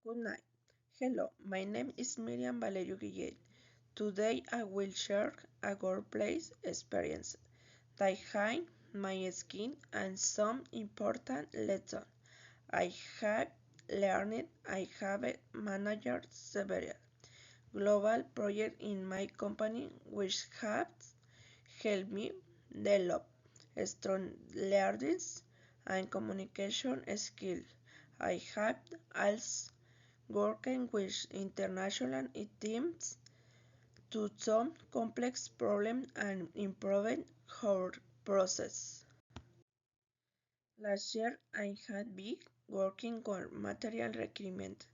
Good night. Hello, my name is Miriam Valerio Guillet. Today I will share a workplace experience that hide my skin and some important lessons I have learned. I have managed several global projects in my company which have helped me develop strong learning and communication skills. I have also working with international teams to solve complex problems and improve our process. Last year, I had been working on material requirement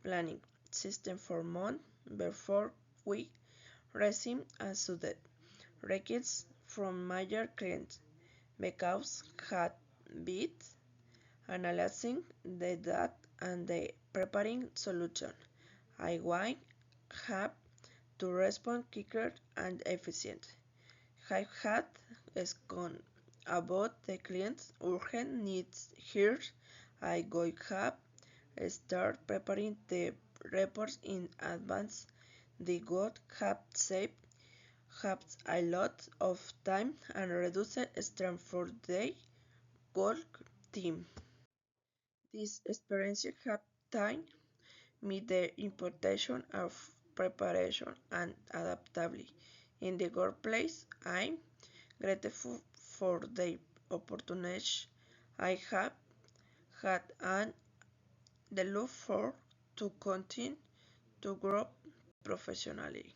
planning system for months before we received a suited request from major clients because had been analyzing the data and the preparing solution. I want have to respond quicker and efficient. I had spoken about the client's urgent needs here. I go have start preparing the reports in advance. The good have saved have a lot of time and reduced stress for the work team. This experience have taught me the importance of preparation and adaptability in the workplace. I'm grateful for the opportunity I have had and the look forward to continue to grow professionally.